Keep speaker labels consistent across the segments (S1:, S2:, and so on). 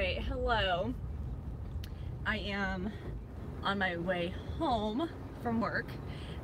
S1: Alright, hello. I am on my way home from work,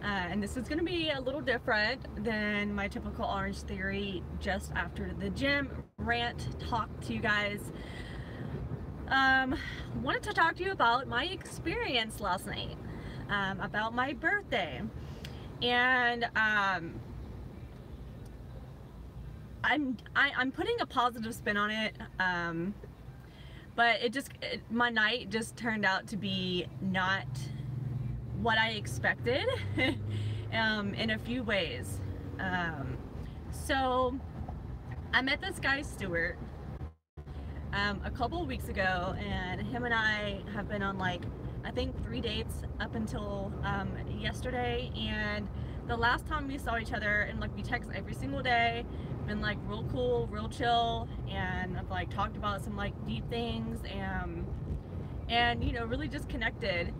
S1: and this is going to be a little different than my typical Orange Theory just after the gym rant talk to you guys. Wanted to talk to you about my experience last night, about my birthday, and I'm putting a positive spin on it, but my night just turned out to be not what I expected in a few ways. So I met this guy Stuart a couple of weeks ago, and him and I have been on I think 3 dates up until yesterday, and the last time we saw each other, and we text every single day, been real cool, real chill, and I've talked about some deep things, and you know, really just connected.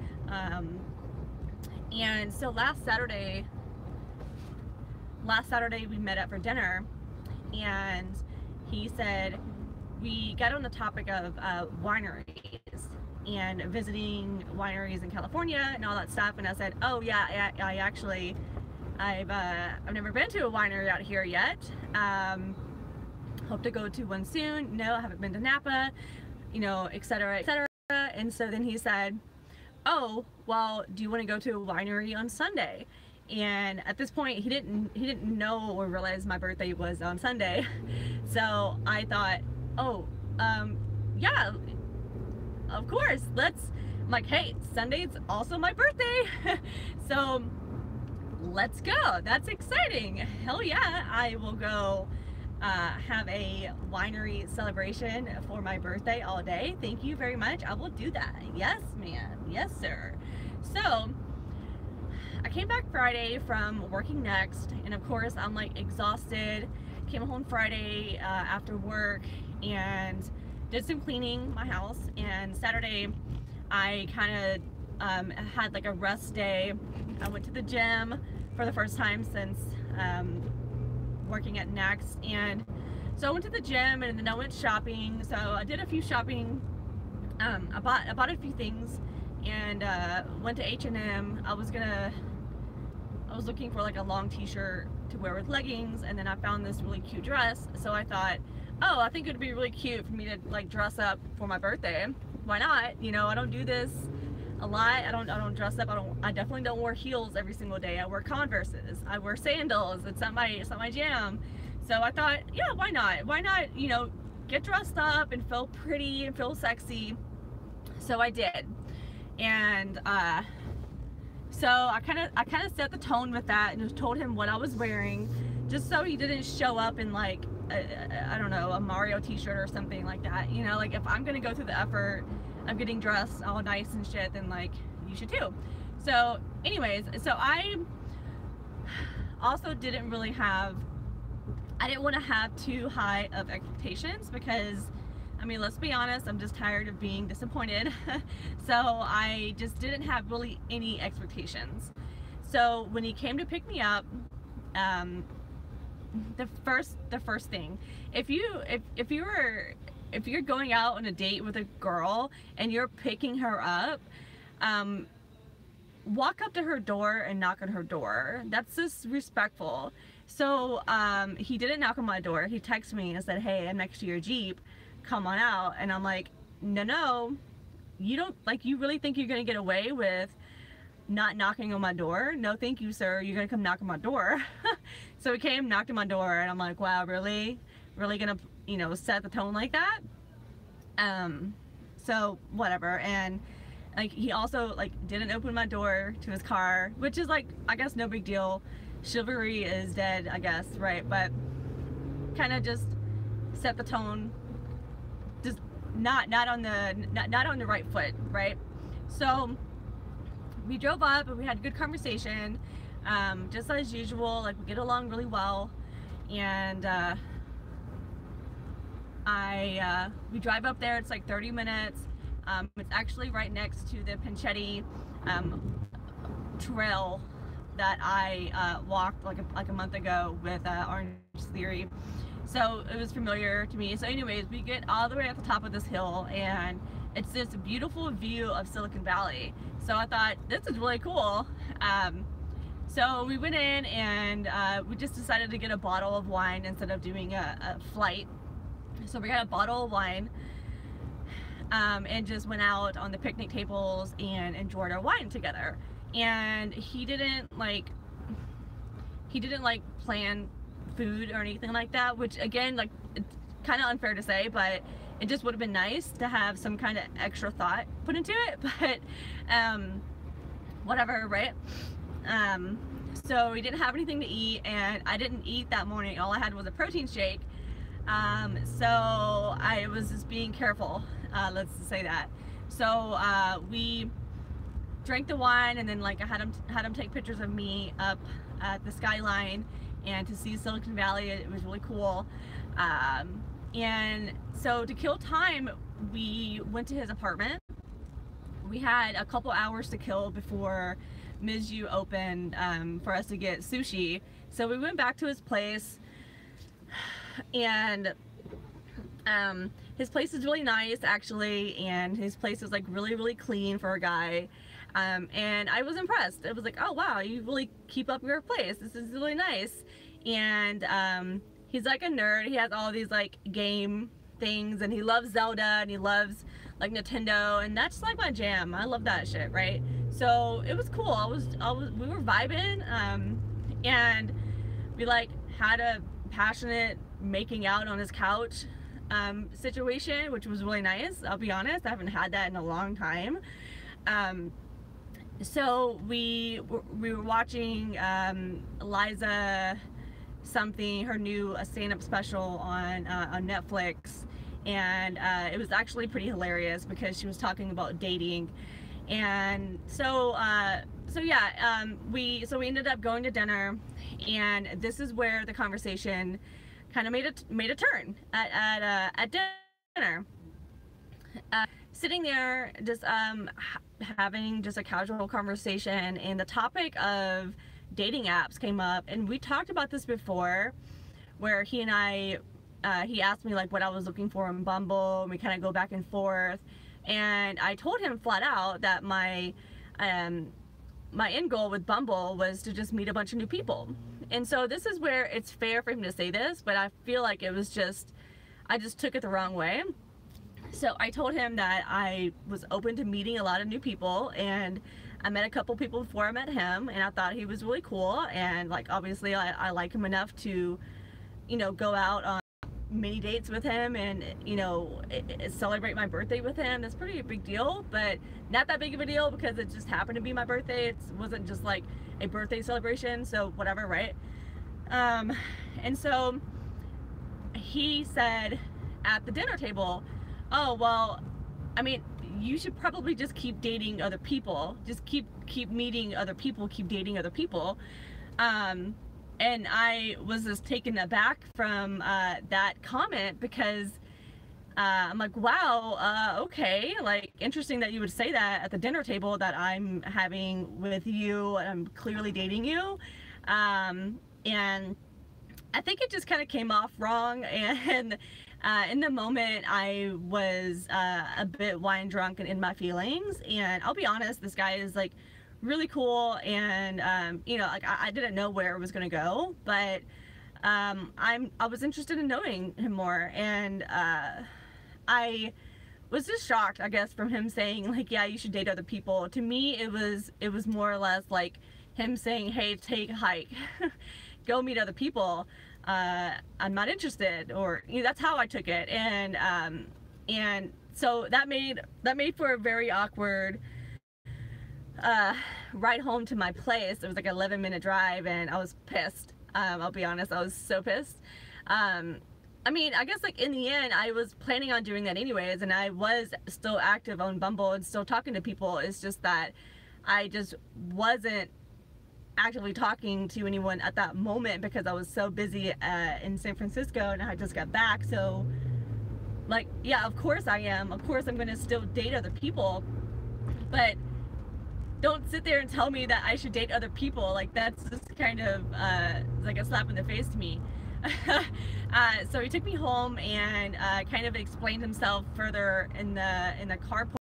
S1: And so last Saturday we met up for dinner, and he said, we got on the topic of wineries and visiting wineries in California and all that stuff, and I said, oh yeah, I actually I've never been to a winery out here yet. Hope to go to one soon. No, I haven't been to Napa, you know, etc., etc. And so then he said, oh, well, do you want to go to a winery on Sunday? And at this point, he didn't know or realize my birthday was on Sunday. So I thought, oh, yeah, of course, I'm like, hey, Sunday's also my birthday. So let's go. That's exciting. Hell yeah, I will go have a winery celebration for my birthday all day. Thank you very much. I will do that. Yes, ma'am. Yes, sir. So I came back Friday from working next, and of course I'm exhausted. Came home Friday after work and did some cleaning my house, and Saturday I kind of had a rest day. I went to the gym for the first time since working at Next, and so I went to the gym, and then I went shopping. So I did a few shopping. I bought a few things, and went to H&M. I was looking for a long t-shirt to wear with leggings, and then I found this really cute dress. So I thought, oh, I think it would be really cute for me to dress up for my birthday. Why not? You know, I don't do this a lot. I don't dress up. I definitely don't wear heels every single day. I wear Converses. I wear sandals. It's not my jam. So I thought, yeah, why not? Why not, you know, get dressed up and feel pretty and feel sexy. So I did. And so I kind of set the tone with that, and just told him what I was wearing, just so he didn't show up in I don't know, a Mario t-shirt or something like that. You know, if I'm gonna go through the effort of getting dressed all nice and shit, then you should too. So anyways, so I also didn't want to have too high of expectations, because I mean, let's be honest, I'm just tired of being disappointed. So I just didn't have really any expectations. So when he came to pick me up, the first thing, if you're going out on a date with a girl and you're picking her up, walk up to her door and knock on her door. That's just respectful. So he didn't knock on my door. He texted me and said, hey, I'm next to your Jeep, come on out. And I'm like, no, you don't, you really think you're gonna get away with not knocking on my door? No, thank you, sir. You're gonna come knock on my door. So he came, knocked on my door, and I'm like, wow, really gonna, you know, set the tone like that? So whatever. And he also didn't open my door to his car, which is I guess no big deal. Chivalry is dead, I guess, right? But kind of just set the tone, just not on the right foot, right? So we drove up and we had a good conversation, just as usual. We get along really well, and we drive up there. It's 30 minutes. It's actually right next to the Pinchetti trail that I walked like a month ago with Orange Theory. So it was familiar to me. So anyways, we get all the way at the top of this hill, and it's this beautiful view of Silicon Valley. So I thought, this is really cool. So we went in, and we just decided to get a bottle of wine instead of doing a flight. So we got a bottle of wine, and just went out on the picnic tables and enjoyed our wine together. And he didn't like plan food or anything like that, which again, like, it's kind of unfair to say, but it just would have been nice to have some kind of extra thought put into it. But whatever, right? So we didn't have anything to eat, and I didn't eat that morning. All I had was a protein shake. So I was just being careful, let's just say that. So we drank the wine, and then like I had him take pictures of me up at the skyline and to see Silicon Valley. It was really cool. And so to kill time, we went to his apartment. We had a couple hours to kill before Mizu opened for us to get sushi. So we went back to his place, and his place is really nice actually, and his place is like really clean for a guy. And I was impressed. It was like, oh wow, you really keep up your place. This is really nice. And he's like a nerd. He has all these like game things, and he loves Zelda, and he loves like Nintendo, and that's like my jam. I love that shit, right? So it was cool. We were vibing, and we like had a passionate making out on his couch situation, which was really nice. I'll be honest, I haven't had that in a long time. So we were watching Liza something, her new stand-up special on Netflix, and it was actually pretty hilarious because she was talking about dating. And so yeah, we ended up going to dinner, and this is where the conversation kind of made a turn at dinner. Sitting there, just having just a casual conversation, and the topic of dating apps came up, and we talked about this before, where he and I, he asked me like what I was looking for in Bumble, and we kind of go back and forth. And I told him flat out that my end goal with Bumble was to just meet a bunch of new people. And so this is where it's fair for him to say this, but I feel like it was just, I just took it the wrong way. So I told him that I was open to meeting a lot of new people, and I met a couple people before I met him, and I thought he was really cool, and like obviously I like him enough to, you know, go out on many dates with him, and you know, celebrate my birthday with him. That's pretty a big deal, but not that big of a deal because it just happened to be my birthday. It wasn't just like a birthday celebration, so whatever, right? And so he said at the dinner table, oh well, I mean, you should probably just keep dating other people, just keep meeting other people, keep dating other people. And I was just taken aback from that comment, because I'm like, wow, okay, like interesting that you would say that at the dinner table that I'm having with you. I'm clearly dating you. And I think it just kind of came off wrong, and in the moment I was a bit wine drunk and in my feelings. And I'll be honest, this guy is like really cool, and you know, like I didn't know where it was gonna go, but I was interested in knowing him more, and I was just shocked, I guess, from him saying like, yeah, you should date other people. To me, it was more or less like him saying, hey, take a hike, go meet other people, I'm not interested, or you know, that's how I took it. And so that made for a very awkward ride home to my place. It was like an 11-minute drive, and I was pissed. I'll be honest, I was so pissed. I mean, I guess like in the end, I was planning on doing that anyways, and I was still active on Bumble and still talking to people. It's just that I just wasn't actively talking to anyone at that moment because I was so busy in San Francisco, and I just got back. So like, yeah, of course I am. Of course I'm gonna still date other people, but don't sit there and tell me that I should date other people. Like, that's just kind of like a slap in the face to me. So he took me home and kind of explained himself further in the carport.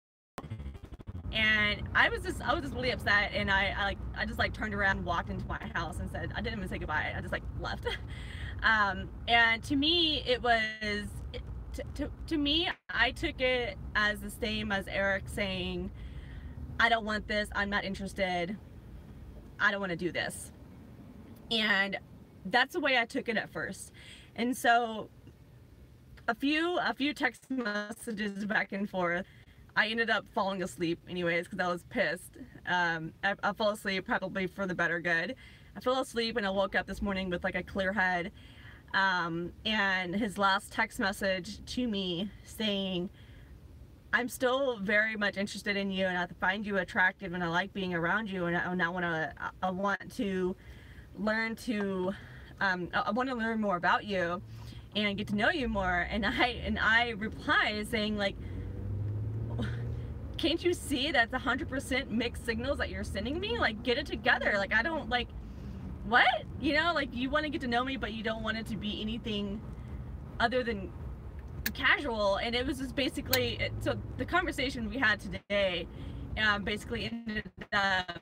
S1: And I was just really upset, and I just like turned around and walked into my house and said, I didn't even say goodbye, I just like left. And to me it was, to me, I took it as the same as Eric saying, I don't want this, I'm not interested, I don't want to do this. And that's the way I took it at first. And so a few text messages back and forth, I ended up falling asleep anyways because I was pissed. I fell asleep probably for the better good. I fell asleep and I woke up this morning with like a clear head. And his last text message to me saying, I'm still very much interested in you, and I find you attractive, and I like being around you, and I want to learn more about you and get to know you more. And I replied saying, like, can't you see that's 100% mixed signals that you're sending me? Like, get it together. Like, I don't, like, what? You know, like, you want to get to know me, but you don't want it to be anything other than casual. And it was just basically, so the conversation we had today basically ended up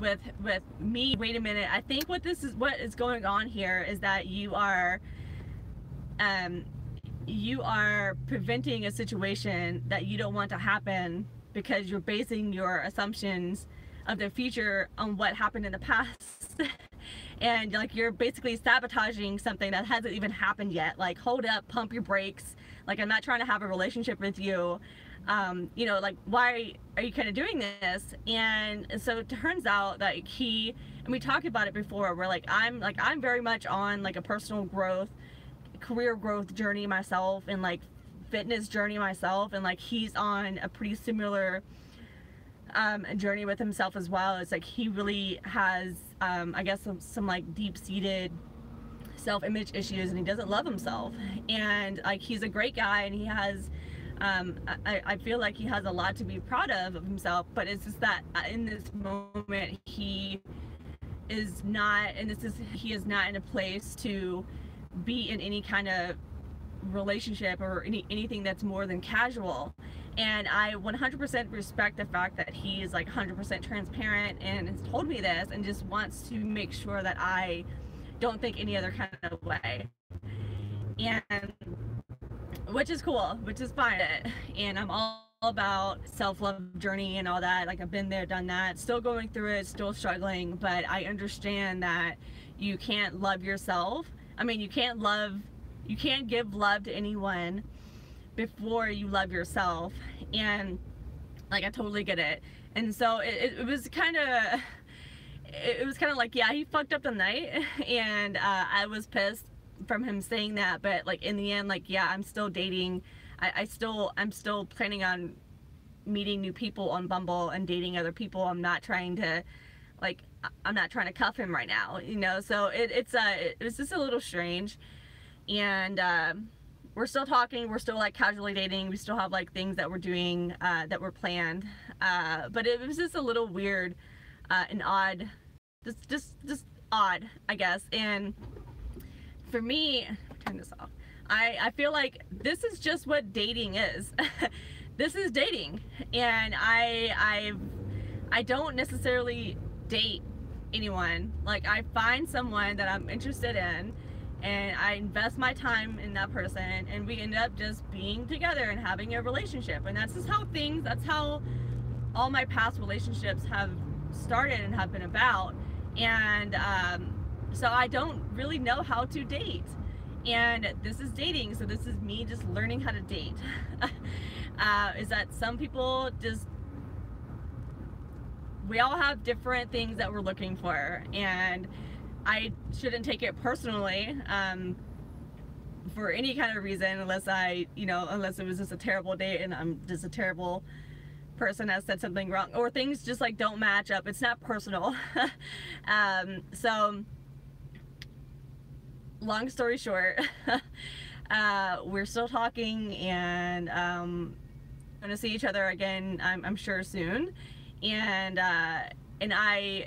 S1: with me, wait a minute, I think what is going on here is that you are preventing a situation that you don't want to happen because you're basing your assumptions of the future on what happened in the past. And like, you're basically sabotaging something that hasn't even happened yet. Like, hold up, pump your brakes. Like, I'm not trying to have a relationship with you. You know, like, why are you kind of doing this? And so it turns out that and we talked about it before, where I'm very much on like a personal growth, career growth journey myself, and like fitness journey myself, and like he's on a pretty similar journey with himself as well. It's like he really has I guess some like deep-seated self-image issues, and he doesn't love himself. And like, he's a great guy, and he has I feel like he has a lot to be proud of himself, but it's just that in this moment he is not in a place to be in any kind of relationship or anything that's more than casual. And I 100% respect the fact that he is like 100% transparent and has told me this, and just wants to make sure that I don't think any other kind of way. And which is cool, which is fine. And I'm all about self-love journey and all that. Like, I've been there, done that, still going through it, still struggling, but I understand that you can't love yourself. I mean, you can't give love to anyone before you love yourself. And like, I totally get it. And so it was kind of like, yeah, he fucked up the night, and I was pissed from him saying that. But like, in the end, like, yeah, I'm still dating. I'm still planning on meeting new people on Bumble and dating other people. I'm not trying to cuff him right now, you know. So it was just a little strange. And we're still talking, we're still like casually dating, we still have like things that we're doing that were planned, but it was just a little weird and odd, just odd, I guess. And for me, turn this off, I feel like this is just what dating is. This is dating. And I don't necessarily date anyone. Like, I find someone that I'm interested in, and I invest my time in that person, and we end up just being together and having a relationship. And that's just that's how all my past relationships have started and have been about. And so I don't really know how to date, and this is dating. So this is me just learning how to date. Is that some people we all have different things that we're looking for, and I shouldn't take it personally for any kind of reason, unless it was just a terrible date and I'm just a terrible person that said something wrong, or things just like don't match up. It's not personal. So long story short, we're still talking, and gonna see each other again, I'm sure, soon. And I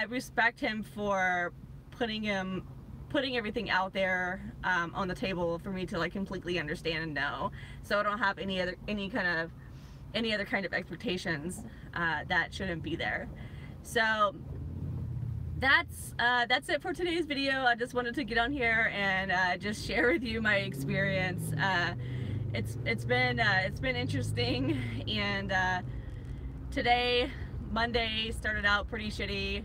S1: respect him for putting putting everything out there on the table for me to like completely understand and know, so I don't have any other kind of expectations that shouldn't be there. So that's it for today's video. I just wanted to get on here and just share with you my experience. It's been interesting, and today, Monday, started out pretty shitty.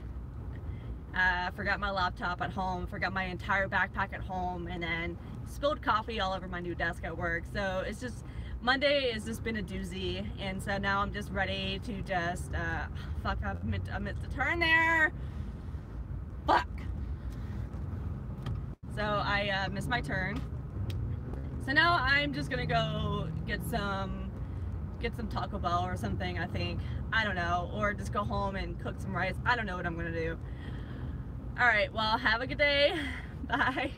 S1: Forgot my laptop at home, forgot my entire backpack at home, and then spilled coffee all over my new desk at work. So it's just, Monday has just been a doozy, and so now I'm just ready to just, fuck, I meant to turn there. Fuck. So I missed my turn. So now I'm just gonna go get some Taco Bell or something, I think. I don't know, or just go home and cook some rice. I don't know what I'm gonna do. Alright, well, have a good day. Bye.